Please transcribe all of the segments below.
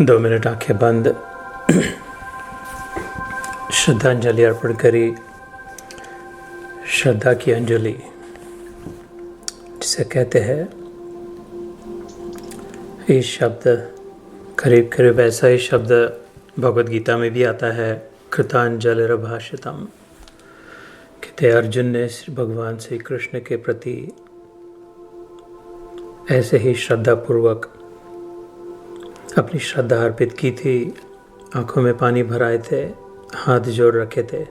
दो मिनट आंखें बंद, श्रद्धांजलि अर्पण करी। श्रद्धा की अंजलि जिसे कहते हैं, ये शब्द करीब करीब ऐसा ही शब्द भगवद गीता में भी आता है, कृतांजलिर्भाषितम्। कहते अर्जुन ने भगवान श्री कृष्ण के प्रति ऐसे ही श्रद्धापूर्वक अपनी श्रद्धा अर्पित की थी। आंखों में पानी भराए थे, हाथ जोड़ रखे थे।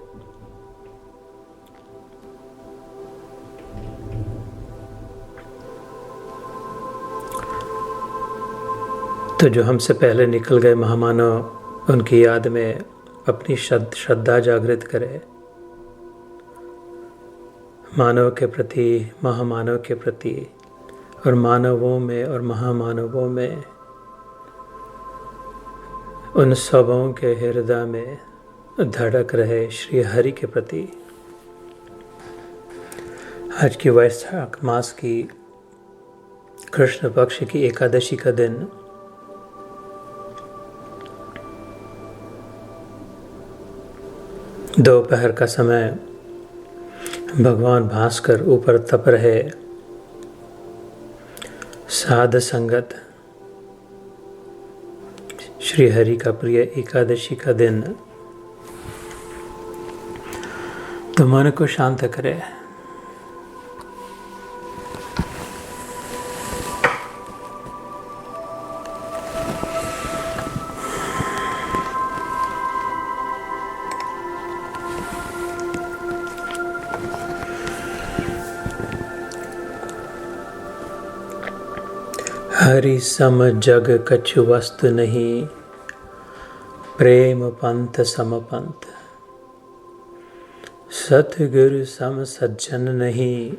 तो जो हमसे पहले निकल गए महामानव, उनकी याद में अपनी श्रद्धा जागृत करें। मानव के प्रति, महामानव के प्रति, और मानवों में और महामानवों में, उन सबों के हृदय में धड़क रहे श्री हरि के प्रति। आज की वैशाख मास की कृष्ण पक्ष की एकादशी का दिन दोपहर का समय, भगवान भास्कर ऊपर तप रहे। साध संगत श्री हरि का प्रिय एकादशी का दिन तो मन को शांत करे। हरि सम जग कछु वस्तु नहीं, प्रेम पंथ सम पंथ। सतगुरु सम सज्जन नहीं,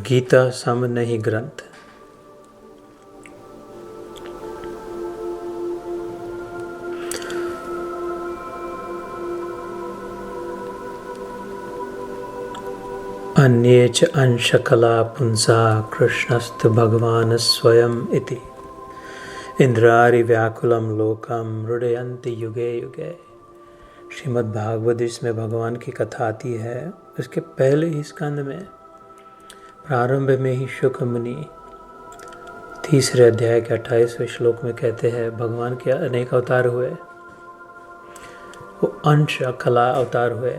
गीता सम नहीं ग्रंथ। अन्येच अंशकला पुंसा, कृष्णस्त भगवान स्वयं इति। इंद्रारि व्याकुलम लोकम रुदयन्ति युगे युगे। श्रीमद् भागवत इसमें भगवान की कथा आती है। उसके पहले ही स्कंद में प्रारंभ में ही शुक मुनि 3 अध्याय के 28वें श्लोक में कहते हैं, भगवान के अनेक अवतार हुए। वो अंश कला अवतार हुए,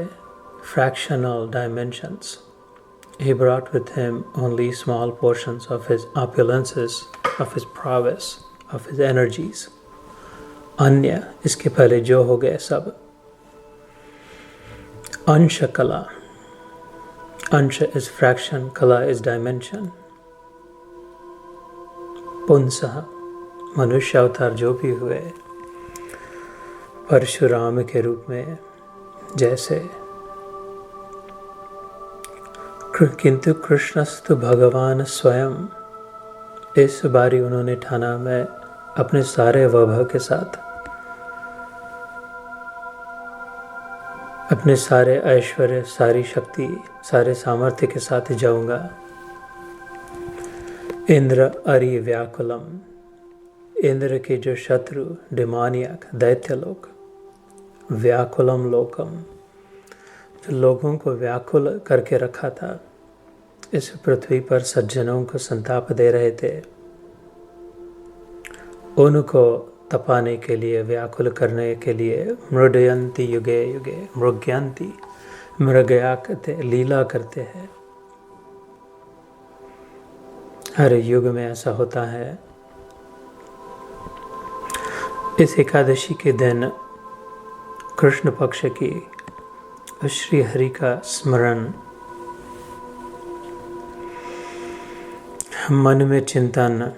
fractional dimensions. He brought with him only small portions of his opulences, of his prowess, of his energies. अन्य इसके पहले जो हो गए सब अंश कला। अंश is fraction, कला is dimension. पुंसः मनुष्य अवतार जो भी हुए, परशुराम के रूप में जैसे, किंतु कृष्णस्तु भगवान स्वयं। इस बारी उन्होंने ठाना, मैं अपने सारे वैभव के साथ, अपने सारे ऐश्वर्य, सारी शक्ति, सारे सामर्थ्य के साथ जाऊंगा। इंद्र अरि व्याकुलम। इंद्र के जो शत्रु, डिमानियक, दैत्य लोग, व्याकुलम लोकम, जो लोगों को व्याकुल करके रखा था, इस पृथ्वी पर सज्जनों को संताप दे रहे थे, उनको तपाने के लिए, व्याकुल करने के लिए, मृडयंती युगे युगे, मृग्यंती, मृगया करते, लीला करते हैं। हर युग में ऐसा होता है। इस एकादशी के दिन कृष्ण पक्ष की श्री हरि का स्मरण, मन में चिंतन।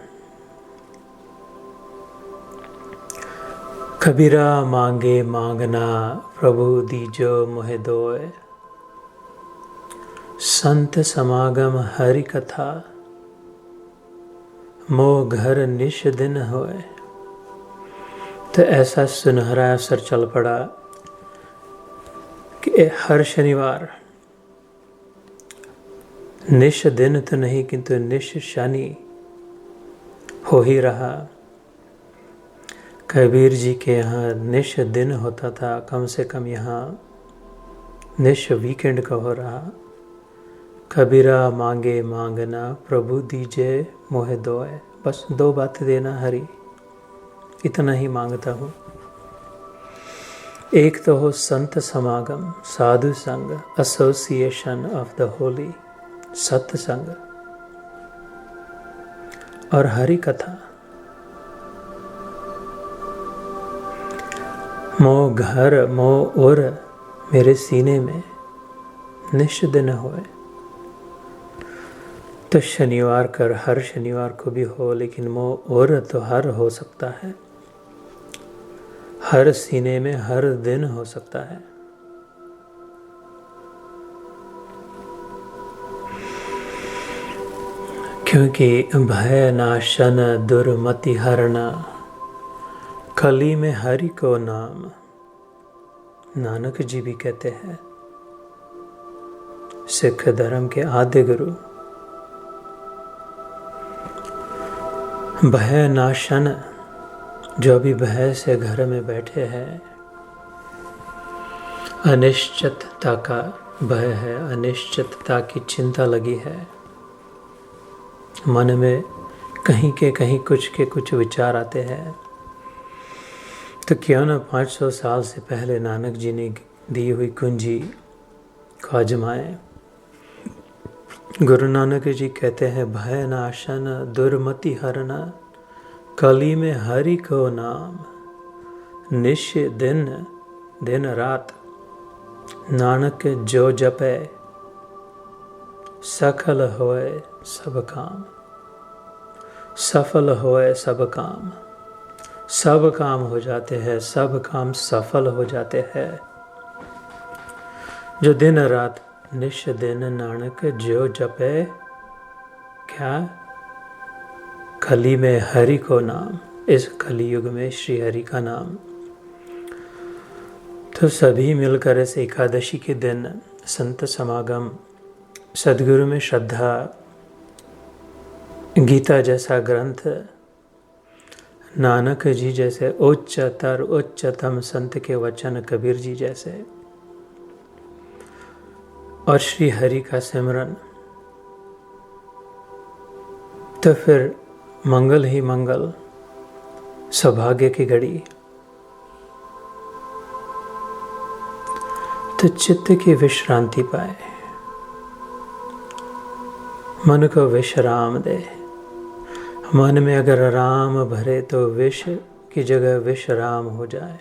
कबीरा मांगे मांगना, प्रभु दीजो मोहे दोय। संत समागम हरि कथा, मोह घर निश दिन होए। तो ऐसा सुनहरा अवसर चल पड़ा कि हर शनिवार, निश दिन तो नहीं किंतु निश शनि हो ही रहा। कबीर जी के यहाँ निश दिन होता था, कम से कम यहाँ निश वीकेंड का हो रहा। कबीरा मांगे मांगना, प्रभु दीजे मोहे दोए। बस 2 बातें देना हरि, इतना ही मांगता हूँ। एक तो हो संत समागम, साधु संग, एसोसिएशन ऑफ द होली, सत्संग, और हरि कथा। मो घर मो और मेरे सीने में निश दिन होए। तो शनिवार कर हर शनिवार को भी हो, लेकिन मो और तो हर हो सकता है, हर सीने में हर दिन हो सकता है। क्योंकि भय नाशन दुर्मति हरना, कली में हरि को नाम, नानक जी भी कहते हैं, सिख धर्म के आद्य गुरु। भय नाशन, जो अभी भय से घर में बैठे हैं, अनिश्चितता का भय है, अनिश्चितता की चिंता लगी है, मन में कहीं के कहीं कुछ के कुछ विचार आते हैं, तो क्यों ना 500 साल से पहले नानक जी ने दी हुई कुंजी को आजमाएं। गुरु नानक जी कहते हैं, भय नाशन दुर्मति हरना, कली में हरि को नाम, निश दिन दिन रात, नानक जो जपे, सफल होए सब काम, सफल होए सब काम। सब काम हो जाते हैं, सब काम सफल हो जाते हैं। जो दिन रात निश दिन नानक जो जपे, क्या? कली में हरि को नाम, इस कलियुग में श्री हरि का नाम। तो सभी मिलकर इस एकादशी के दिन संत समागम, सद्गुरु में श्रद्धा, गीता जैसा ग्रंथ, नानक जी जैसे उच्चतर उच्चतम संत के वचन, कबीर जी जैसे, और श्री हरि का सिमरन, तो फिर मंगल ही मंगल, सौभाग्य की घड़ी। तो चित्त की विश्रांति पाए, मन को विश्राम दे। मन में अगर राम भरे तो विष की जगह विश्राम हो जाए।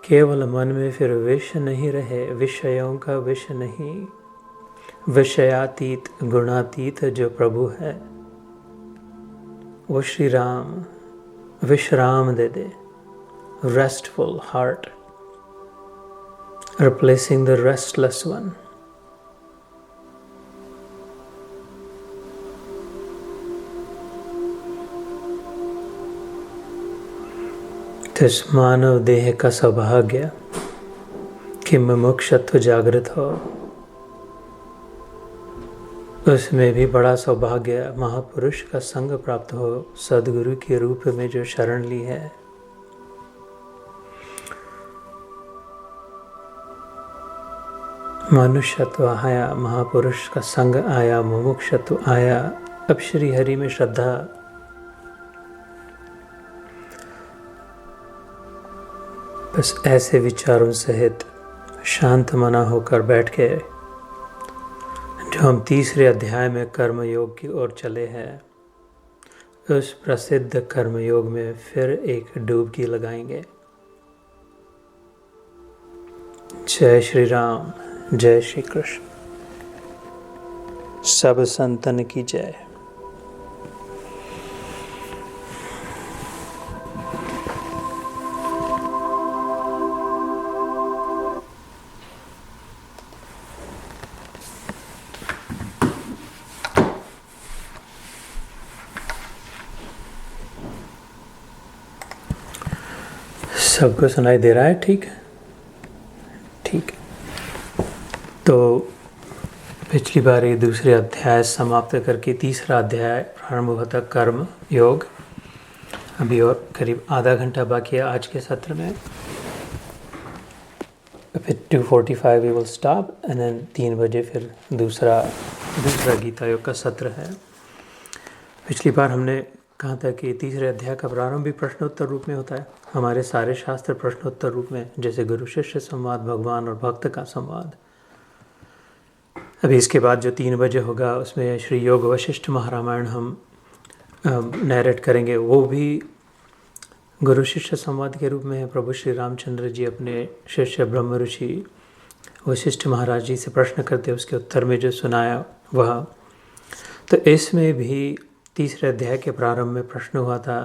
केवल मन में फिर विष नहीं रहे, विषयों का विष नहीं, विषयातीत गुणातीत जो प्रभु है वो श्री राम विश्राम दे दे। Restful heart replacing the restless one. तो इस मानव देह का सौभाग्य कि मुमुक्षुत्व जागृत हो, उसमें भी बड़ा सौभाग्य महापुरुष का संग प्राप्त हो, सद्गुरु के रूप में जो शरण ली है। मनुष्यत्व आया, महापुरुष का संग आया, मुमुक्षुत्व आया, अब श्री हरि में श्रद्धा। बस ऐसे विचारों सहित शांत मना होकर बैठ के, जो हम तीसरे अध्याय में कर्म योग की ओर चले हैं, उस प्रसिद्ध कर्म योग में फिर एक डुबकी लगाएंगे। जय श्री राम, जय श्री कृष्ण। सब संतन की जय। सबको सुनाई दे रहा है? ठीक है। ठीक है, तो पिछली बार ये दूसरे अध्याय समाप्त करके तीसरा अध्याय प्रारंभ हुआ था, कर्म योग। अभी और करीब आधा घंटा बाकी है आज के सत्र में। फिर 2:45 we will stop and then 3 बजे फिर दूसरा गीता योग का सत्र है। पिछली बार हमने कहा था कि तीसरे अध्याय का प्रारंभ भी प्रश्नोत्तर रूप में होता है। हमारे सारे शास्त्र प्रश्नोत्तर रूप में, जैसे गुरु शिष्य संवाद, भगवान और भक्त का संवाद। अभी इसके बाद जो 3 बजे होगा उसमें श्री योग वशिष्ठ महारामायण हम नैरेट करेंगे। वो भी गुरु शिष्य संवाद के रूप में है। प्रभु श्री रामचंद्र जी अपने शिष्य ब्रह्म ऋषि वशिष्ठ महाराज जी से प्रश्न करते, उसके उत्तर में जो सुनाया वह। तो इसमें भी तीसरे अध्याय के प्रारंभ में प्रश्न हुआ था,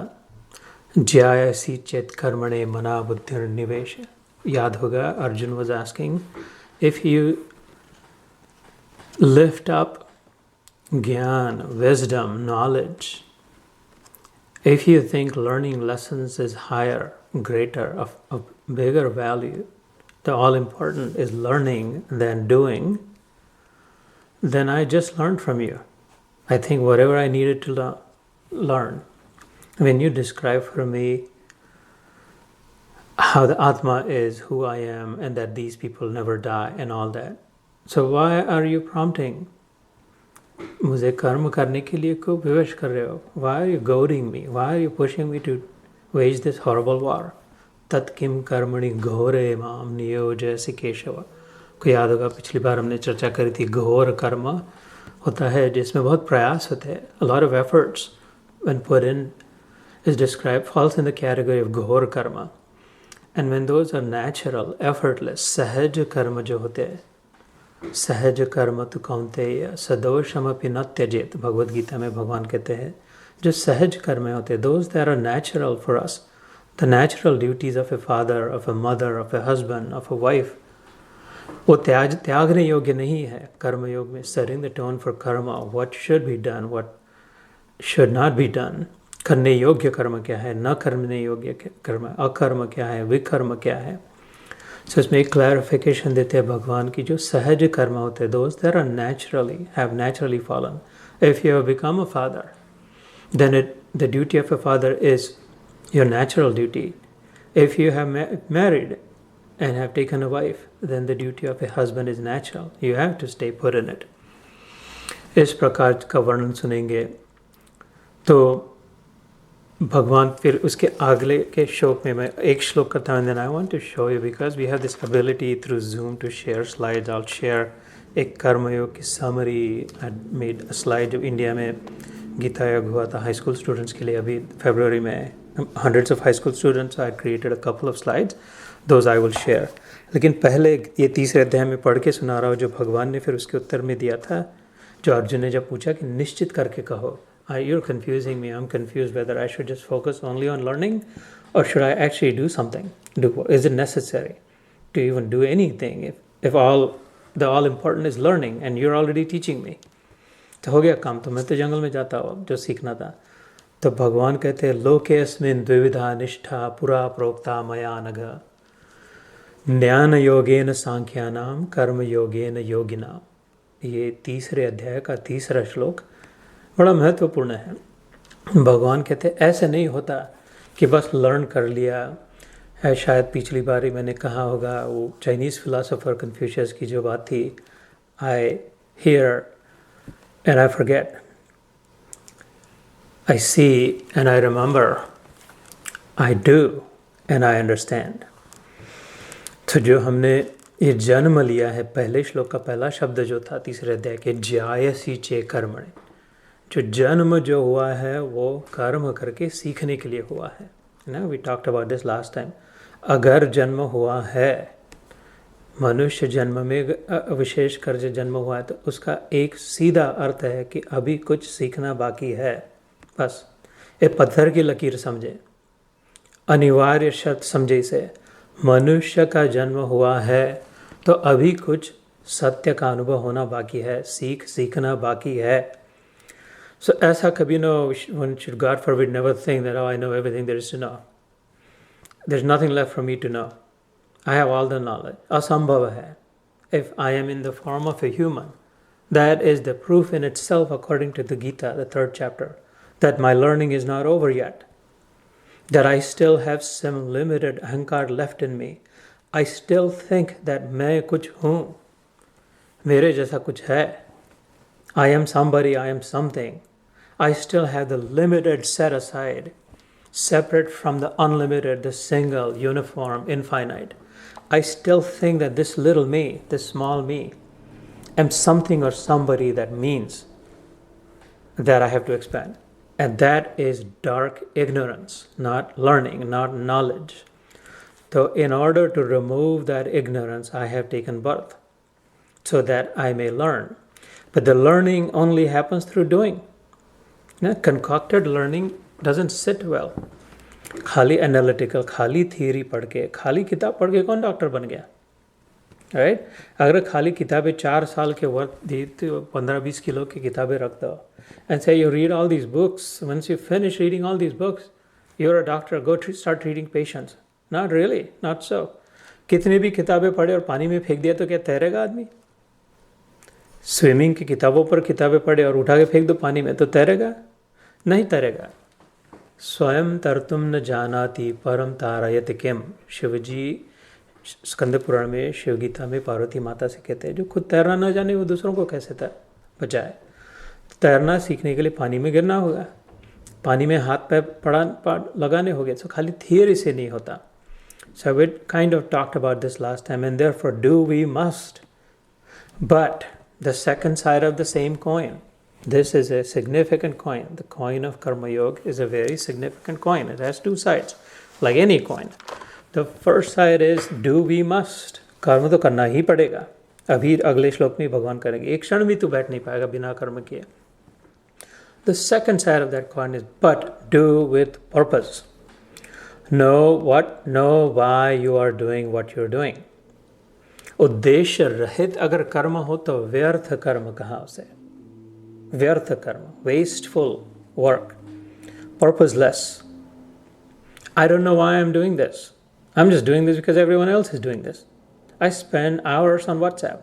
ज्यायसी चेत कर्मणे मना बुद्धिर निवेश। याद होगा, Arjun was asking, if you lift up Gyan, wisdom, knowledge, if you think learning lessons is higher, greater, of bigger value, the all important is learning than doing, then I just learned from you. I think whatever I needed to learn. When you describe for me how the Atma is, who I am, and that these people never die and all that, so why are you prompting? मुझे कर्म करने के लिए क्यों विवश कर रहे हो? Why are you goading me? Why are you pushing me to wage this horrible war? तत् किम कर्मणि घोरे माम नियोजयसि केशव। को याद होगा, पिछली बार हमने चर्चा करी थी, घोर कर्म होता है जिसमें बहुत प्रयास होते हैं। A lot of efforts when put in is described, falls in the category of घोर कर्म. And when those are natural, effortless, सहज कर्म जो होते हैं, सहज कर्म तो कौन्तेय सदोषमपि न त्यजेत। भगवद गीता में भगवान कहते हैं जो सहज कर्म होते हैं, those that are natural for us, the natural duties of a father, of a mother, of a husband, of a wife, वो त्यागने योग्य नहीं है। कर्म योग में setting the tone for karma, what should be done, what should not be done, करने योग्य कर्म क्या है, न करने योग्य कर्म, अकर्म क्या है, विकर्म क्या है। सो इसमें एक क्लैरिफिकेशन देते हैं भगवान की, जो सहज कर्म होते हैं, those there are naturally have naturally fallen. If you have become a father, then the duty of a father is your natural duty. If you have married and have taken a wife, then the duty of a husband is natural, you have to stay put in it. इस प्रकार का वर्णन सुनेंगे। तो भगवान फिर उसके अगले के श्लोक में मैं एक श्लोक करता हूँ, then I want to show you, because we have this ability through Zoom to share slides. I will share एक कर्मयोग की summary. I made a slide जो इंडिया में गीता योग हुआ था हाई स्कूल स्टूडेंट्स के लिए अभी फरवरी में, hundreds of high school students. I created a couple of slides, those I will share. लेकिन पहले ये तीसरे अध्याय में पढ़ के सुना रहा हूँ जो भगवान ने फिर उसके उत्तर में दिया था, जो अर्जुन ने जब पूछा कि निश्चित करके कहो। You're confusing me. I'm confused whether I should just focus only on learning or should I actually do something? Is it necessary to even do anything if the all important is learning and you're already teaching me? तो हो गया काम, तो मैं तो जंगल में जाता हूँ जो सीखना था। तो भगवान कहते हैं, लोकेऽस्मिन् द्विविधा निष्ठा पुरा प्रोक्ता मया नघ, ज्ञान योगेन सांख्यानाम कर्म योगेन योगिनाम। ये तीसरे अध्याय का तीसरा श्लोक बड़ा महत्वपूर्ण है। भगवान कहते हैं ऐसे नहीं होता कि बस लर्न कर लिया है। शायद पिछली बार ही मैंने कहा होगा, वो चाइनीज़ फिलोसोफर कन्फ्यूशियस की जो बात थी, I hear and I forget, I see and I remember, I do and I understand. तो जो हमने ये जन्म लिया है, पहले श्लोक का पहला शब्द जो था तीसरे अध्याय के, ज्यायसी चे कर्मणे, जो जन्म जो हुआ है वो कर्म करके सीखने के लिए हुआ है ना। We talked about this last time. अगर जन्म हुआ है, मनुष्य जन्म में विशेष कर जो जन्म हुआ है, तो उसका एक सीधा अर्थ है कि अभी कुछ सीखना बाकी है। बस एक पत्थर की लकीर समझे, अनिवार्य शर्त समझे इसे। मनुष्य का जन्म हुआ है तो अभी कुछ सत्य का अनुभव होना बाकी है, सीखना बाकी है। So ऐसा कभी ना, one should God forbid never think that, oh, I know everything there is to know. There's nothing left for me to know. I have all the knowledge. Asambhava hai. If I am in the form of a human, that is the proof in itself, according to the Gita, the 3rd chapter, that my learning is not over yet. That I still have some limited ahankar left in me. I still think that मैं कुछ हूँ, मेरे जैसा कुछ है. I am somebody, I am something. I still have the limited set aside, separate from the unlimited, the single, uniform, infinite. I still think that this little me, this small me, am something or somebody that means that I have to expand. And that is dark ignorance, not learning, not knowledge. So in order to remove that ignorance, I have taken birth so that I may learn. But the learning only happens through doing. Concocted learning doesn't sit well. खाली analytical, खाली theory पढ़ के, खाली किताब पढ़ के कौन doctor बन गया? राइट? अगर खाली किताबें 4 साल के वर्थ दी तो 15-20 किलो की किताबें रख दो and say you read all these books. Once you finish reading all these books, you're a doctor, go start treating patients. Not really, not so. कितनी भी किताबें पढ़े और पानी में फेंक दिया तो क्या तैरेगा आदमी? स्विमिंग की किताबों पर किताबें पढ़े और उठा के फेंक दो पानी में तो तैरेगा? नहीं तैरेगा. स्वयं तरतुम न जानाति परम तारयति किम. शिवजी स्कंद पुराण में, शिव गीता में पार्वती माता से कहते हैं जो खुद तैरना न जाने वो दूसरों को कैसे बचाए. तैरना सीखने के लिए पानी में गिरना होगा, पानी में हाथ पैर लगाने होंगे. तो खाली थियरी से नहीं होता. So we kind of talked about this last time, and therefore do we must. But the second side of the same coin, this is a significant coin. The coin of Karma Yoga is a very significant coin. It has 2 sides, like any coin. The first side is do we must. कर्म तो करना ही पड़ेगा. अभी अगले श्लोक में भगवान करेंगे. एक क्षण भी तू बैठ नहीं पाएगा बिना कर्म किए. The second side of that coin is but do with purpose. Know why you are doing what you're doing. उद्देश्य रहित अगर कर्म हो तो व्यर्थ कर्म कहा उसे. व्यर्थ कर्म, wasteful work, purposeless. I don't know why I'm doing this. I'm just doing this because everyone else is doing this. I spend hours on WhatsApp.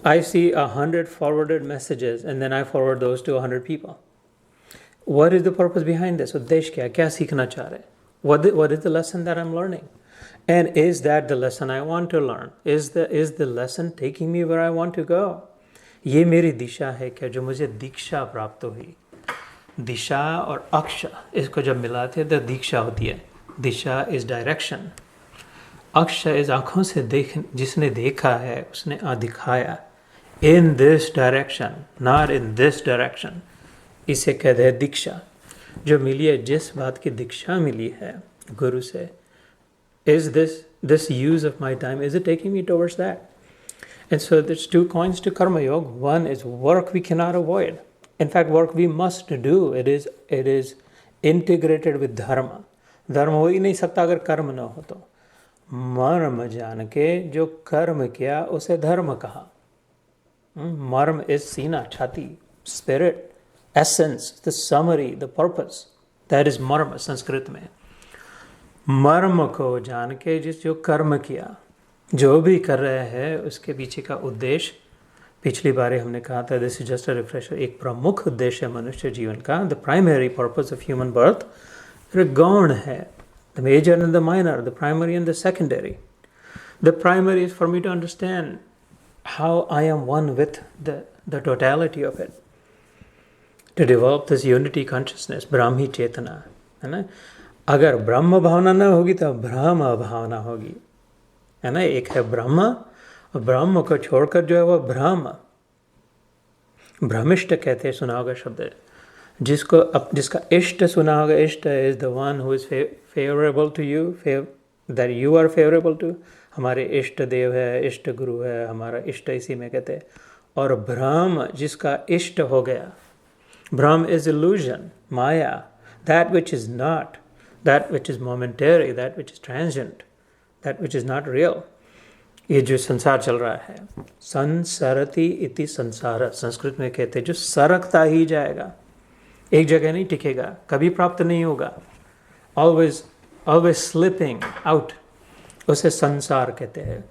I see 100 forwarded messages and then I forward those to 100 people. What is the purpose behind this? उद्देश्य क्या है? क्या सीखना चाह रहे हैं? What is the lesson that I'm learning? And is that the lesson I want to learn? Is the lesson taking me where I want to go? ये मेरी दिशा है क्या जो मुझे दीक्षा प्राप्त हुई? दिशा और अक्ष इसको जब मिलाते हैं तो दीक्षा होती है. दिशा इज डायरेक्शन, अक्ष इज आँखों से जिसने देखा है उसने दिखाया. In this direction, not in this direction. इसे कहते हैं दीक्षा. जो मिली है, जिस बात की दीक्षा मिली है गुरु से, is this use of my time, is it taking me towards that? And so there's 2 coins to Karma Yoga. One is work we cannot avoid. In fact, work we must do. It is integrated with dharma. धर्म हो ही नहीं सकता अगर कर्म न हो तो. मर्म जान के जो कर्म किया उसे धर्म कहा. मर्म इज सीना, छाती, spirit, essence, the summary, the purpose. That is मर्म संस्कृत में. मर्म को जान के जो कर्म किया, जो भी कर रहे हैं उसके पीछे का उद्देश्य, पिछली बार हमने कहा था this is just a refresher. एक प्रमुख उद्देश्य मनुष्य जीवन का, the primary purpose of human birth, गौण है. The major and the minor, the primary and the secondary. The primary is for me to understand how I am one with the totality of it, to develop this unity consciousness, ब्राह्मी चेतना, है ना. अगर ब्रह्म भावना न होगी तो ब्रह्म भावना होगी, है ना. एक है ब्रह्म, और ब्रह्म को छोड़कर जो है वो ब्रह्म, भ्रमिष्ट कहते हैं, सुना होगा शब्द. जिसका इष्ट सुना होगा. Ishta is the one who is favourable to you, that you are favourable to. हमारे इष्ट देव है, इष्ट गुरु है, हमारा इष्ट इसी में कहते हैं. और ब्रह्म जिसका इष्ट हो गया, ब्रह्म is illusion, Maya, that which is not, that which is momentary, that which is transient, that which is not real. ये जो संसार चल रहा है, संसरति इति संसार, संस्कृत में कहते हैं जो सरकता ही जाएगा, एक जगह नहीं टिकेगा, कभी प्राप्त नहीं होगा. Always slipping out. उसे संसार कहते हैं।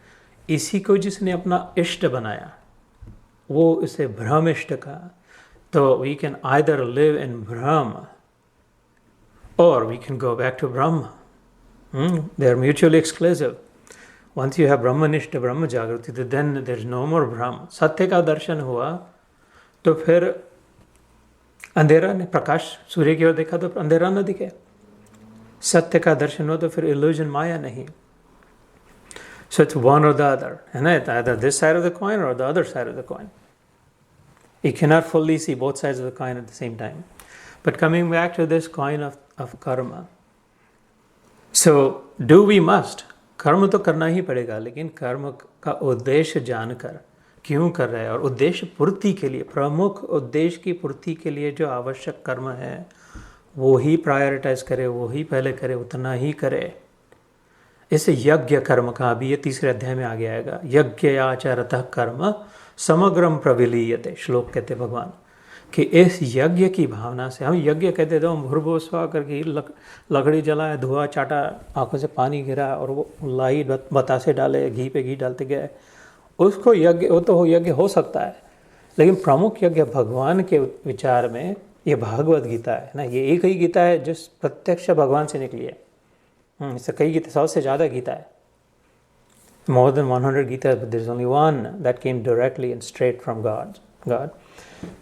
इसी को जिसने अपना इष्ट बनाया वो इसे भ्रमिष्ट कहा। तो we can either live in bhram or we can go back to Brahma. They are mutually exclusive. Once you have Brahmanishta, Brahma Jagruti, then there is no more Brahma. सत्य का दर्शन हुआ तो फिर अंधेरा ने, प्रकाश सूर्य की ओर देखा तो अंधेरा न दिखे। सत्य का दर्शन हुआ तो फिर illusion माया नहीं। So it's one or the other, है ना? It's either this side of the coin or the other side of the coin. You cannot fully see both sides of the coin at the same time. But coming back to this coin of karma, so do we must? कर्म तो करना ही पड़ेगा, लेकिन कर्म का उद्देश्य जानकर क्यों कर रहे हैं और उद्देश्य पूर्ति के लिए, प्रमुख उद्देश्य की पूर्ति के लिए जो आवश्यक कर्म है वो ही प्रायोरिटाइज करे, वो ही पहले करे, उतना ही करे। इसे यज्ञ कर्म का भी ये तीसरे अध्याय में आगे आएगा। यज्ञ आचरतः कर्म समग्रम प्रविलीयते, श्लोक कहते भगवान कि इस यज्ञ की भावना से, हम यज्ञ कहते थे, हम भूर्भुवस्व करके लकड़ी जलाए, धुआं चाटा, आंखों से पानी गिरा और वो लाई बतासे डाले, घी पे घी डालते गए, उसको यज्ञ, वो तो यज्ञ हो सकता है। लेकिन प्रमुख यज्ञ भगवान के विचार में ये भागवत गीता है ना, ये एक ही गीता है जिस प्रत्यक्ष भगवान से निकली है। इससे कई गीता, 100 से ज़्यादा गीता है, more than 100 Gita, but there is only one that came directly and straight from God।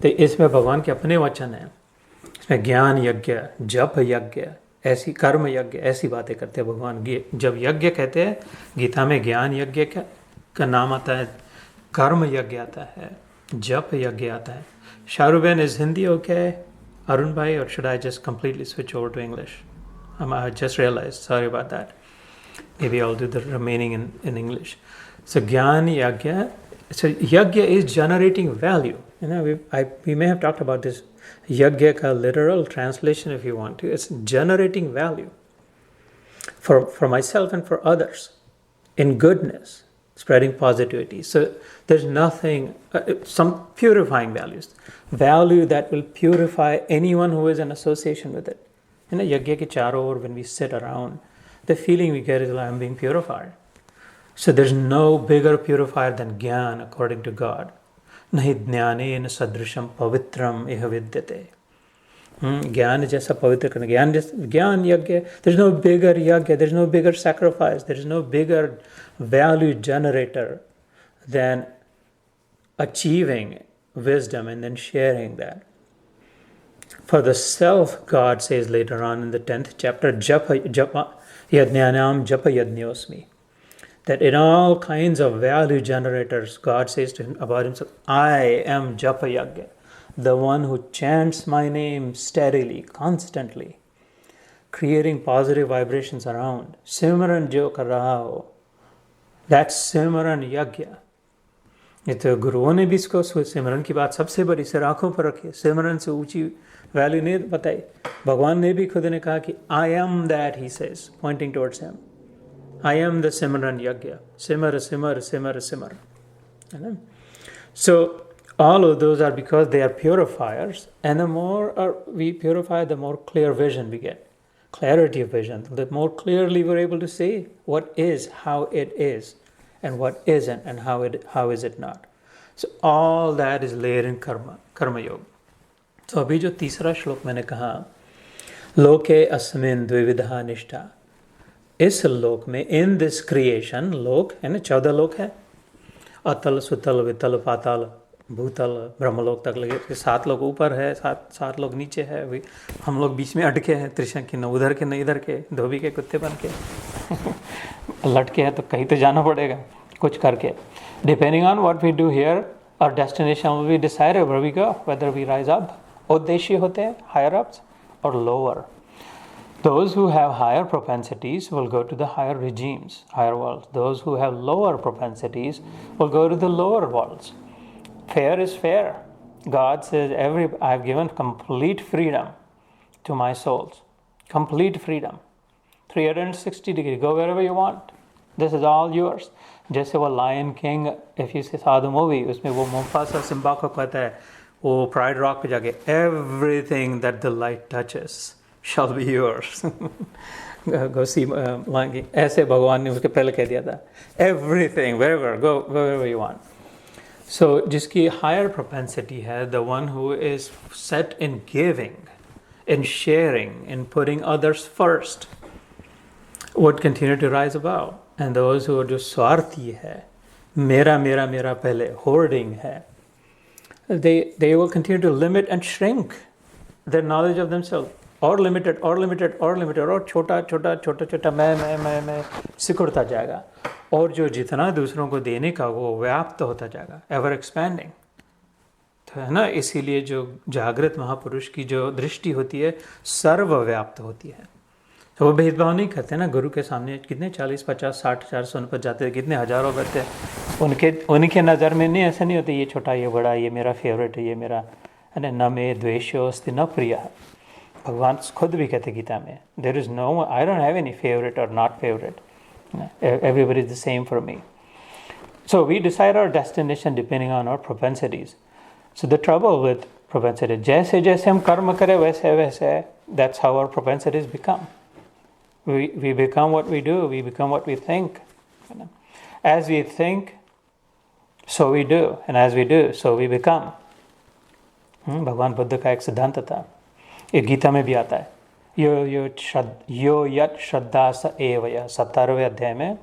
तो इसमें भगवान के अपने वचन हैं, इसमें ज्ञान यज्ञ, जप यज्ञ, ऐसी कर्म यज्ञ, ऐसी बातें करते हैं भगवान। जब यज्ञ कहते हैं गीता में, ज्ञान यज्ञ का नाम आता है, कर्म यज्ञ आता है, जप यज्ञ आता है। शाहरुबेन, इज हिंदी ओके अरुण भाई, और should I just completely switch over to English? I just realized, sorry about that. Maybe I'll do the remaining in English. So Gyan Yagya, so Yagya is generating value. You know, we may have talked about this. Yagya ka literal translation, if you want to, it's generating value for myself and for others in goodness, spreading positivity. So there's nothing, some purifying values, value that will purify anyone who is in association with it. You know, Yagya ke charo or when we sit around, the feeling we get is like, I'm being purified. So there's no bigger purifier than Gyan according to God. Nahi jnane na sadrisham pavitram iha vidyate. Gyan jaisa pavitra karna. Gyan yagya, there's no bigger yagya, there's no bigger sacrifice, there's no bigger value generator than achieving wisdom and then sharing that. For the self, God says later on in the 10th chapter, japa yajnanam japa yajñosmi. That in all kinds of value generators, God says to him about himself, I am japa yajna, the one who chants my name steadily, constantly, creating positive vibrations around. Simran jo kar raha ho, that's Simran yajna. ये तो गुरुओं ने भी इसको सिमरन की बात सबसे बड़ी सिर आंखों पर रखी, सिमरन से ऊंची वैल्यू नहीं बताई। भगवान ने भी खुद ने कहा कि I am that, he says pointing towards him, I am the सिमरन यज्ञ, सिमर सिमर सिमर सिमर, है ना। सो all of those are because they are purifiers, and the more we purify, the more clear vision we get, clarity of vision, the more clearly we're able to see what is, how it is, and what isn't, and how is it not. So all that is layered in karma yoga. तो अभी जो तीसरा श्लोक मैंने कहा, लोके अस्मिन् द्विविधा निष्ठा, इस लोक में, इन दिस क्रिएशन, लोक है ना, 14 लोक है, अतल सुतल वितल पाताल भूतल ब्रह्मलोक तक लगे, 7 लोग ऊपर है, 7 लोग नीचे है, हम लोग बीच में अटके हैं, त्रिशंकि, न उधर के न इधर के, धोबी के कुत्ते बन के लटके हैं, तो कहीं तो जाना पड़ेगा कुछ करके. Depending on what we do here, our destination will be decided where we go, whether we rise up. उद्देश्य होते हैं higher ups or lower. Those who have higher propensities will go to the higher regimes, higher worlds. Those who have lower propensities will go to the lower worlds. Fair is fair. God says, I've given complete freedom to my souls. Complete freedom. 360 degrees. Go wherever you want. This is all yours. जैसे वो Lion King, if you saw the movie, उसमें वो Mufasa Simba को कहता है, वो pride rock पे जाके, everything that the light touches shall be yours. go see ऐसे भगवान ने उसके पहले कह दिया था, everything, wherever, go wherever you want. So जिसकी higher propensity है, the one who is set in giving, in sharing, in putting others first, would continue to rise above. And those who are जो स्वार्थी है, मेरा मेरा मेरा पहले, hoarding है, they will continue to limit and shrink their knowledge of themselves. और limited और छोटा छोटा छोटा छोटा मैं सिकुड़ता जाएगा. और जो जितना दूसरों को देने का वो व्याप्त होता जाएगा, एवर एक्सपैंडिंग. तो है ना, इसीलिए जो जागृत महापुरुष की जो दृष्टि होती है सर्वव्याप्त होती है. तो वो भेदभाव नहीं करते ना. गुरु के सामने कितने 40, 50, 60 हज़ार सोन पर जाते थे, कितने हजारों बैठते, उनके नज़र में नहीं ऐसा नहीं होता ये छोटा ये बड़ा, ये मेरा फेवरेट है, ये मेरा है ना, न मे द्वेषोस्ति न प्रिय. भगवान खुद भी कहते गीता में, there is no, I don't have any favourite और not favourite, everybody is the same for me. So we decide our destination depending on our propensities. So the trouble with propensity, जैसे जैसे हम कर्म करें वैसे वैसे, that's how our propensities become. We become what we do, we become what we think. As we think, so we do, and as we do, so we become. भगवान बुद्ध का एक सिद्धांत था, ये गीता में भी आता है. यो यत श्रद्धा स एव यः, 17वें अध्याय में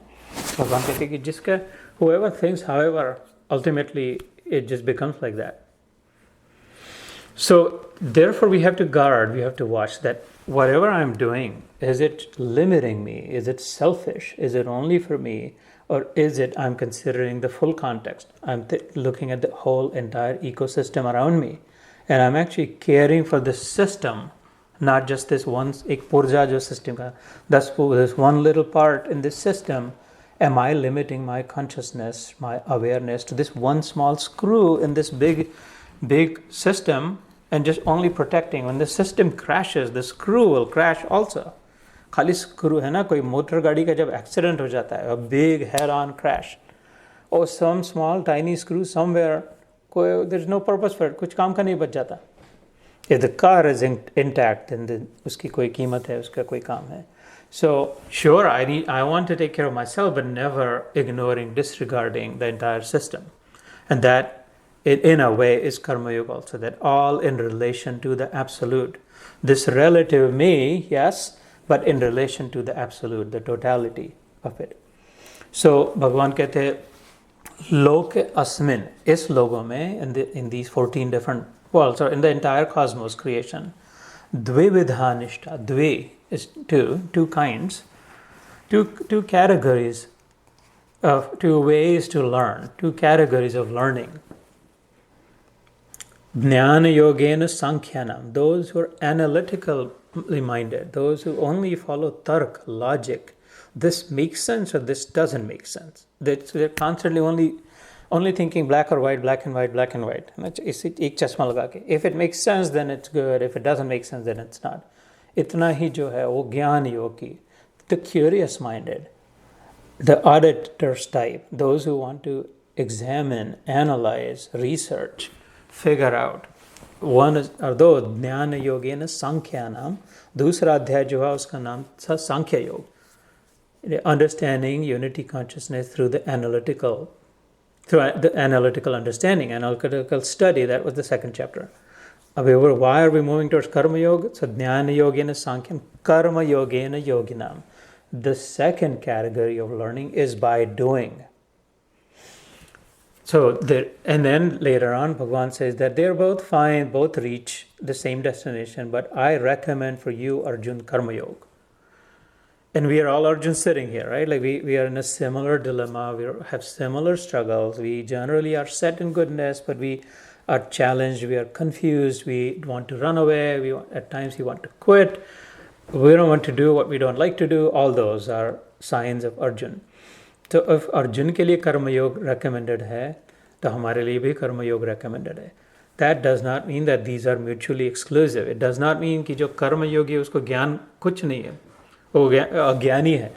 भगवान कहते हैं कि जिसका whoever thinks however, ultimately it just becomes like that. So therefore we have to guard, we have to watch that whatever I'm doing, is it limiting me, is it selfish, is it only for me, or is it I'm considering the full context, I'm looking at the whole entire ecosystem around me, and I'm actually caring for the system, not just this one, एक पुर्जा जो system का, this one little part in this system. Am I limiting my consciousness, my awareness to this one small screw in this big system, and just only protecting? When the system crashes, the screw will crash also. खाली screw है ना, कोई motor गाड़ी का जब accident हो जाता है, a big head-on crash, or some small tiny screw somewhere, there's no purpose for it, कुछ काम का नहीं बच जाता. If the car is intact, then उसकी कोई कीमत है, उसका कोई काम है. So sure, I want to take care of myself, but never ignoring, disregarding the entire system. And that, in a way, is Karma Yoga also, that all in relation to the Absolute. This relative me, yes, but in relation to the Absolute, the totality of it. So Bhagavan कहते हैं, लोक अस्मिन, इस लोगों में, in these 14 different worlds, or in the entire cosmos creation, dvividha nishta, dvi is two kinds, two categories of, two ways to learn, two categories of learning. Jnana yogena sankhyanam, those who are analytically minded, those who only follow tark, logic, this makes sense or this doesn't make sense. They're constantly only thinking black or white, black and white, black and white. एक चश्मा लगा के. If it makes sense, then it's good. If it doesn't make sense, then it's not. इतना ही जो है वो ज्ञान योगी, the curious minded, the auditors type, those who want to examine, analyze, research, figure out. One is, or दो, ज्ञान योगेन सांख्यानाम, दूसरा अध्याय जो है उसका नाम था सांख्य योग. Understanding unity consciousness through the analytical understanding, analytical study. That was the second chapter. Why are we moving towards Karma Yoga? So Jnana Yogena Sankhyan, Karma Yogena Yoginam. The second category of learning is by doing. So and then later on, Bhagavan says that they're both fine, both reach the same destination, but I recommend for you, Arjun, Karma Yoga. And we are all Arjun sitting here, right? Like we are in a similar dilemma. We have similar struggles. We generally are set in goodness, but we are challenged. We are confused. We want to run away. At times we want to quit. We don't want to do what we don't like to do. All those are signs of Arjun. So if Arjun के लिए कर्म योग recommended है, तो हमारे लिए भी कर्म योग recommended है. That does not mean that these are mutually exclusive. It does not mean कि जो कर्म योगी है उसको ज्ञान कुछ नहीं है, वो अज्ञानी है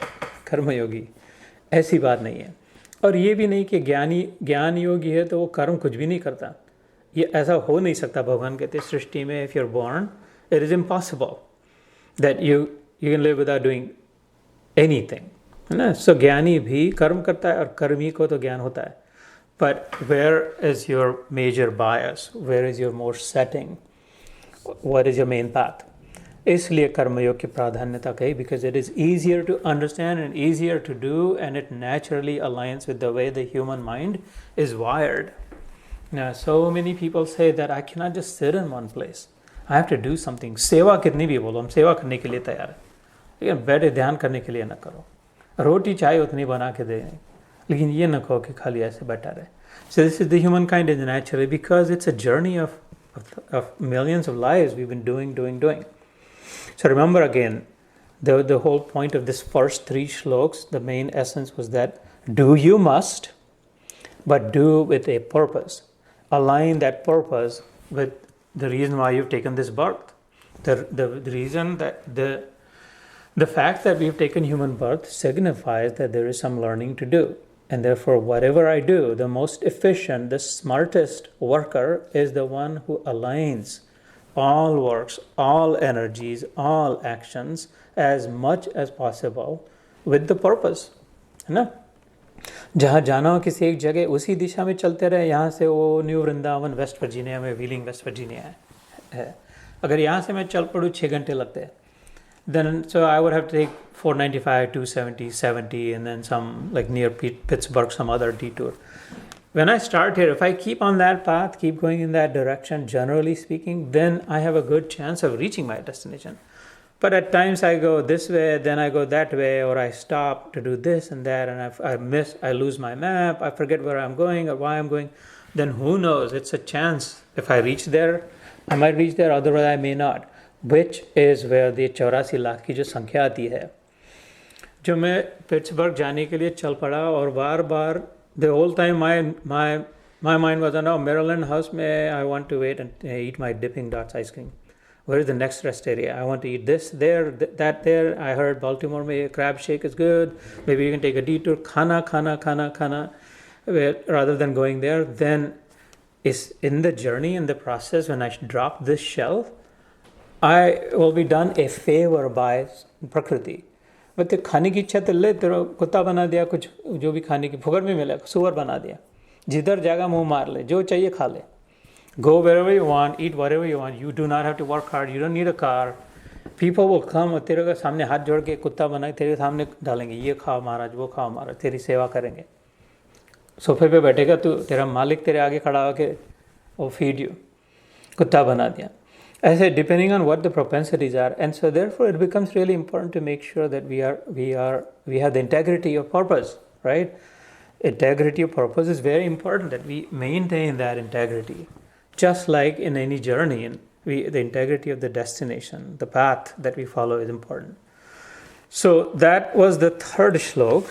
कर्मयोगी, ऐसी बात नहीं है. और ये भी नहीं कि ज्ञान योगी है तो वो कर्म कुछ भी नहीं करता, ये ऐसा हो नहीं सकता. भगवान कहते हैं सृष्टि में, if you're born, it is impossible that you can live without doing anything, है ना. So ज्ञानी भी कर्म करता है और कर्मी को तो ज्ञान होता है. But where is your major bias? Where is your more setting? What is your main path? इसलिए कर्मयोग की प्राधान्यता कही, because it is easier to understand and easier to do, and it naturally aligns with the way the human mind is wired. Now, so many people say that I cannot just sit in one place. I have to do something. सेवा कितनी भी बोलो, हम सेवा करने के लिए तैयार है, लेकिन बैठे ध्यान करने के लिए ना करो. रोटी चाय उतनी बना के दें, लेकिन ये ना कहो कि खाली ऐसे बैठा रहे. So this is the humankind is naturally, because it's a journey of millions of lives we've been doing. So remember again, the whole point of this first 3 shloks, the main essence was that do you must, but do with a purpose. Align that purpose with the reason why you've taken this birth. The reason that the fact that we've taken human birth signifies that there is some learning to do. And therefore, whatever I do, the most efficient, the smartest worker is the one who aligns all works, all energies, all actions as much as possible with the purpose. है ना. जहाँ जाना हो किसी एक जगह, उसी दिशा में चलते रहे. यहाँ से वो न्यू वृंदावन वेस्ट वर्जीनिया में, व्हीलिंग वेस्ट वर्जीनिया है. अगर यहाँ से मैं चल पड़ूँ 6 घंटे लगते हैं, then so I would have to take 495, 270, 70, and then some like near Pittsburgh, some other detour. When I start here, if I keep on that path, keep going in that direction, generally speaking, then I have a good chance of reaching my destination. But at times I go this way, then I go that way, or I stop to do this and that, and I lose my map, I forget where I'm going or why I'm going. Then who knows? It's a chance. If I reach there, I might reach there, otherwise I may not. Which is where the 84 lakh की जो संख्या आती है. जो मैं Pittsburgh जाने के लिए चल पड़ा और बार बार the whole time my mind was on, oh, Maryland House में I want to wait and eat my Dipping Dots ice cream. Where is the next rest area? I want to eat this there, that there. I heard Baltimore में crab shake is good. Maybe you can take a detour. Khana. Rather than going there, then is in the journey, in the process, when I drop this shell, I will be done a favor by Prakriti. But खाने की इच्छा तो ले, तेरा कुत्ता बना दिया, कुछ जो भी खाने की फुगर में मिला, सुअर बना दिया. जिधर जाएगा मुंह मार ले, जो चाहिए खा ले. Go wherever you want, eat whatever you want. You do not have to work hard. You don't need a car. People will come और तेरे सामने हाथ जोड़ के कुत्ता बना तेरे सामने डालेंगे. ये खाओ महाराज, वो खाओ महाराज, तेरी सेवा करेंगे. सोफे पे बैठेगा तू, तेरा मालिक तेरे आगे खड़ा होके वो फीड यू. कुत्ता बना दिया. ऐसे depending on what the propensities are, and so therefore it becomes really important to make sure that we have the integrity of purpose, right? Integrity of purpose is very important, that we maintain that integrity. Just like in any journey, the integrity of the destination, the path that we follow is important. So that was the third shlok.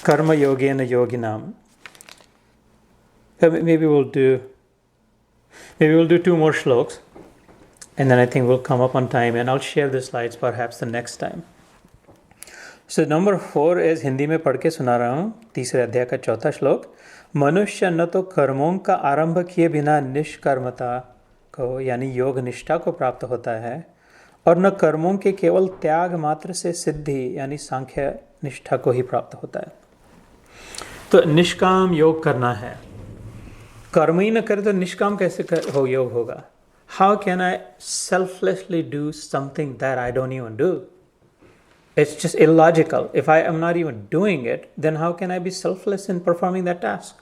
Karma yogena yoginam. Maybe we'll do 2 more shloks, and then I think we'll come up on time, and I'll share the slides perhaps the next time. So number 4 is Hindi में पढ़ के सुना रहा हूँ. 3रे अध्याय का 4था श्लोक. मनुष्य न तो कर्मों का आरंभ किए बिना निष्कर्मता को यानी योग निष्ठा को प्राप्त होता है, और न कर्मों के केवल त्याग मात्र से सिद्धि यानी सांख्य निष्ठा को ही प्राप्त होता है. तो निष्काम योग करना है. कर्म ही न करे तो निष्काम कैसे योग होगा? How can I selflessly do something that I don't even do? It's just illogical. If I am not even doing it, then how can I be selfless in performing that task?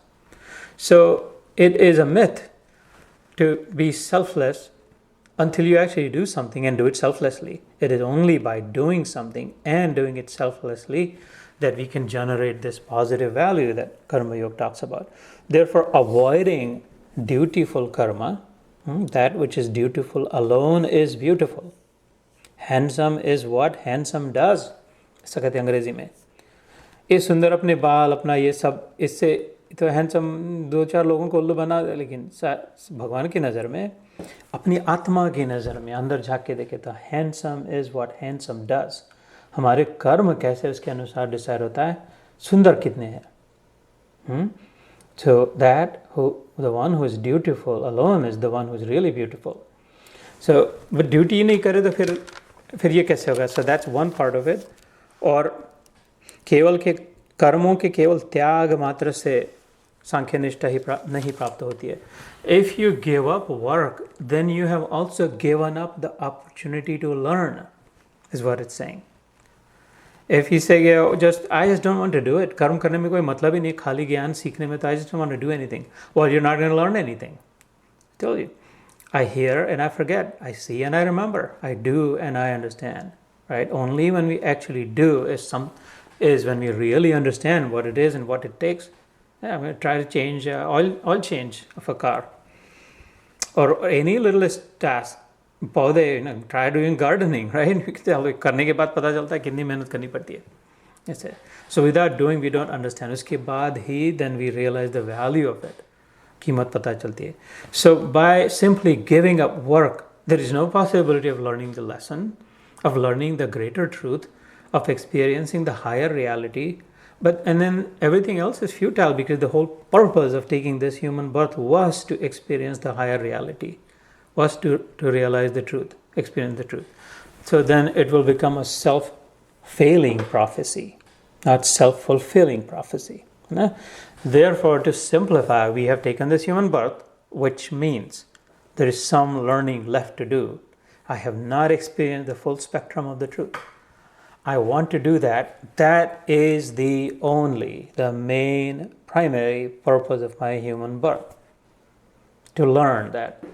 So it is a myth to be selfless until you actually do something and do it selflessly. It is only by doing something and doing it selflessly that we can generate this positive value that Karma Yoga talks about. Therefore, avoiding dutiful karma, that which is dutiful alone is beautiful. Handsome is what handsome does. ऐसा कहते हैं अंग्रेजी में. ये सुंदर अपने बाल अपना ये सब, इससे तो हैंडसम 2-4 लोगों को उल्लू बना दे, लेकिन भगवान की नज़र में, अपनी आत्मा की नज़र में अंदर झाँक के देखे तो handsome is what handsome does. हमारे कर्म कैसे उसके अनुसार डिसाइड होता है सुंदर कितने हैं. So that the one who is dutiful alone is the one who is really beautiful. So but duty नहीं करे तो फिर फिर ये कैसे होगा? So that's one part of it. और केवल के कर्मों के केवल त्याग मात्र से सांख्य निष्ठा ही नहीं प्राप्त होती है. If you give up work, then you have also given up the opportunity to learn, is what it's saying. If you say just I just don't want to do it, कर्म करने में कोई मतलब ही नहीं, खाली ज्ञान सीखने में, तो I just don't want to do anything, well you are not going to learn anything. Tell you, I hear and I forget, I see and I remember, I do and I understand, right? Only when we actually do is when we really understand what it is and what it takes. Yeah, I'm going to try to change oil change of a car, or any littlest task. पौधे, try doing gardening, right? करने के बाद पता चलता है कितनी मेहनत करनी पड़ती है. ऐसे. So without doing, we don't understand. उसके बाद ही then we realize the value of it. कीमत पता चलती है. So by simply giving up work, there is no possibility of learning the lesson, of learning the greater truth, of experiencing the higher reality. And then everything else is futile, because the whole purpose of taking this human birth was to experience the higher reality, was to realize the truth, experience the truth. So then it will become a self-failing prophecy, not self-fulfilling prophecy. Therefore, to simplify, we have taken this human birth, which means there is some learning left to do. I have not experienced the full spectrum of the truth. I want to do that. That is the main primary purpose of my human birth. To learn that.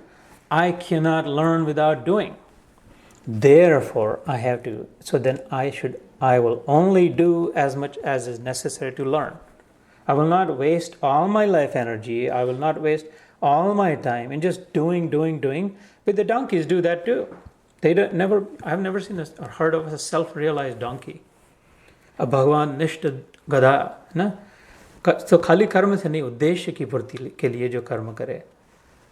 I cannot learn without doing. Therefore, I have to. So then I will only do as much as is necessary to learn. I will not waste all my life energy. I will not waste all my time in just doing. But the donkeys do that too. I've never seen or heard of a self-realized donkey. A Bhagwan Nishta Gada. ना? तो खाली कर्म से नहीं, उद्देश्य की पूर्ति के लिए जो कर्म करे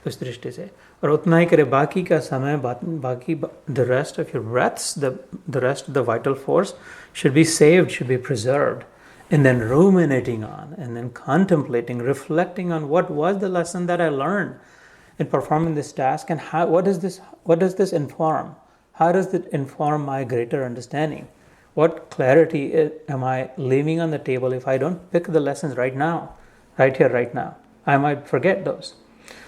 उस दृष्टि से, और उतना ही करे. बाकी का समय, बाकी the rest of your breaths, the rest of the vital force should be saved, should be preserved. And then ruminating on, and then contemplating, reflecting on what was the lesson that I learned in performing this task, and what does this inform? How does it inform my greater understanding? What clarity am I leaving on the table if I don't pick the lessons right now, right here, right now? I might forget those.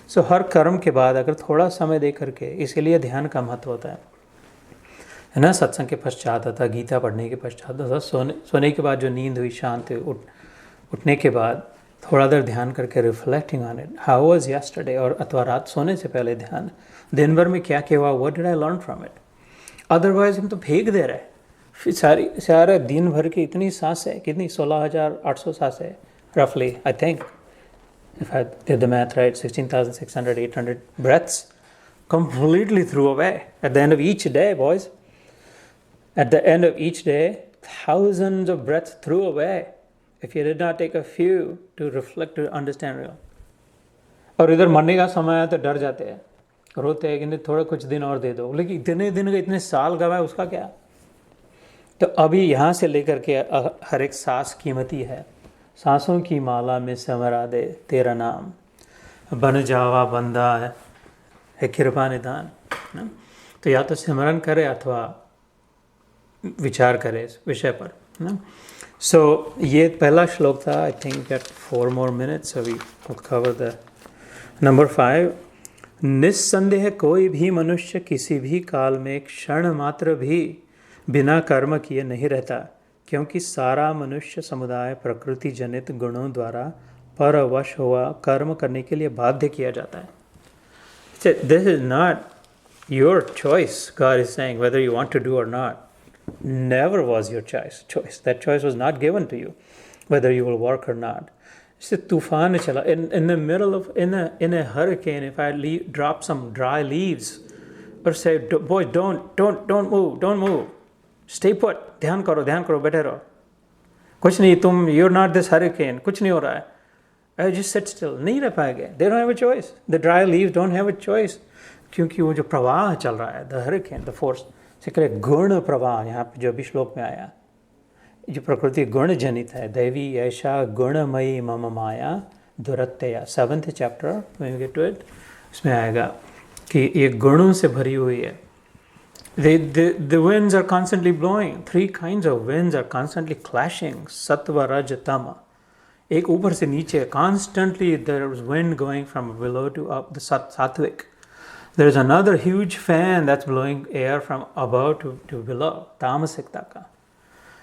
So हर कर्म के बाद अगर थोड़ा समय दे करके, इसलिए ध्यान का महत्व होता है ना. सत्संग के पश्चात अथवा गीता पढ़ने के पश्चात अथवा सोने के बाद जो नींद हुई, शांत उठने के बाद थोड़ा देर ध्यान करके reflecting on it, how was yesterday, और अथवा रात सोने से पहले ध्यान, दिन भर में क्या क्या हुआ, what did I learn from it. Otherwise हम तो फेंक दे रहे हैं. फिर सारे दिन भर की इतनी सांसें, कितनी 16,800 सांसें रफली, I think if I did the math right, 16,600, 800 breaths completely threw away at the end of each day, boys. At the end of each day, thousands of breaths threw away if you did not take a few to reflect, to understand real. और इधर मरने का समय आया तो डर जाते हैं, रोते हैं कि थोड़ा कुछ दिन और दे दो, लेकिन इतने दिन का, इतने साल गवाए, उसका क्या. तो अभी यहाँ से लेकर के हर एक सांस कीमती है. सांसों की माला में समरा दे तेरा नाम, बन जावा बंदा है कृपा निदान. तो या तो सिमरन करे अथवा विचार करे इस विषय पर. सो ये पहला श्लोक था. I think that 4 more minutes, so we will cover the number 5. निस्संदेह कोई भी मनुष्य किसी भी काल में क्षण मात्र भी बिना कर्म किए नहीं रहता, क्योंकि सारा मनुष्य समुदाय प्रकृति जनित गुणों द्वारा परवश हुआ कर्म करने के लिए बाध्य किया जाता है. This is not your choice, God is saying, whether you want to do or not. Never was your choice. That choice was not given to you, whether you will work or not. इससे तूफान चला. In the middle of in a hurricane, if I drop some dry leaves or say, boy, don't move, stay put, ध्यान करो, बैठे रहो, कुछ नहीं, तुम, you're not this hurricane, कुछ नहीं हो रहा है, just sit still, नहीं रह पाएंगे. They don't have a choice. The dry leaves don't have a choice, क्योंकि वो जो प्रवाह चल रहा है, the hurricane, the force, से करे गुण प्रवाह, यहाँ पे जो भी श्लोक में आया, जो प्रकृति गुण जनित है, दैवी ऐशा गुणमयी मम माया दुरत्यया, 7th chapter when we get to it, उसमें आएगा कि ये गुणों से भरी हुई है. The winds are constantly blowing. 3 kinds of winds are constantly clashing. Sattva, Raj, Tama. एक ऊपर से नीचे, constantly there is wind going from below to up, the sattvic. There is another huge fan that's blowing air from above to below, तामसिकता का.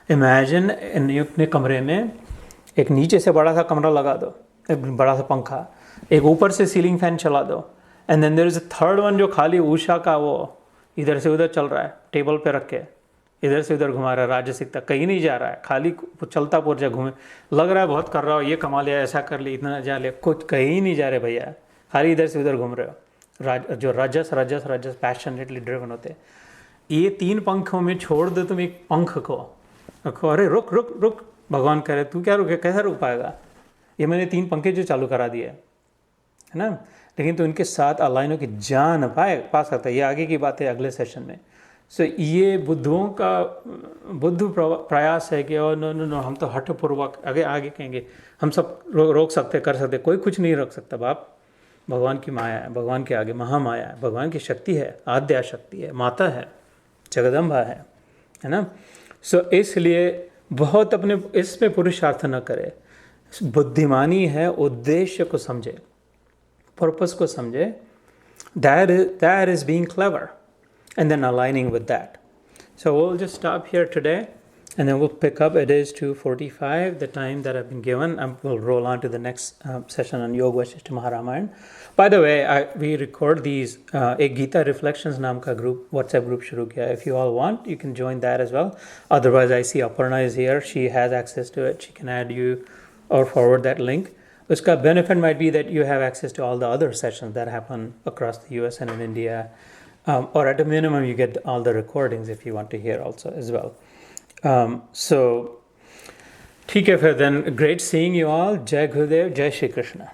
Imagine अपने कमरे में एक नीचे से बड़ा सा कमरा लगा दो, एक बड़ा सा पंखा, एक ऊपर से सीलिंग फैन चला दो, and then there is a third one जो खाली उषा का वो इधर से उधर चल रहा है, टेबल पे रख के इधर से उधर घुमा रहा है, राजसिकता कहीं नहीं जा रहा है, खाली चलता पुर्जा घूमे, लग रहा है बहुत कर रहा हो, ये कमा लिया, ऐसा कर लिया, इतना जा लिया, कुछ कहीं नहीं जा रहे भैया, खाली इधर से उधर घूम रहे हो. जो रजस पैशनेटली ड्रिवन होते हैं. ये 3 पंखों में छोड़ दो तुम एक पंख को, अरे रुक रुक रुक, भगवान करे तू क्या रुके, कैसा रुक पाएगा. ये मैंने 3 पंखे जो चालू करा दिए है ना, लेकिन तो इनके साथ अलाइन होकर जा न पा सकता है. ये आगे की बात है अगले सेशन में. सो ये बुद्धों का बुद्ध प्रयास है कि नो हम तो हठपूर्वक आगे कहेंगे हम सब रोक सकते, कर सकते, कोई कुछ नहीं रोक सकता. बाप भगवान की माया है, भगवान के आगे महामाया है, भगवान की शक्ति है, आद्या शक्ति है, माता है, जगदम्बा है ना. सो इसलिए बहुत अपने इसमें पुरुषार्थ न करे. बुद्धिमानी है उद्देश्य को समझे, पर्पस को समझे. that is being clever, and then aligning with that. So we'll just stop here today, and then we'll pick up. It is 2:45, the time that I've been given. We'll roll on to the next session on Yoga Vasishtha Maharamayana. By the way, we record these. एक Gita Reflections नाम का group, WhatsApp group शुरू किया. If you all want, you can join that as well. Otherwise, I see Aparna is here. She has access to it. She can add you or forward that link. Uska benefit might be that you have access to all the other sessions that happen across the US and in India. Or at a minimum, you get all the recordings if you want to hear also as well. So, ठीक है फिर then. Great seeing you all. Jai Gurudev, Jai Shri Krishna.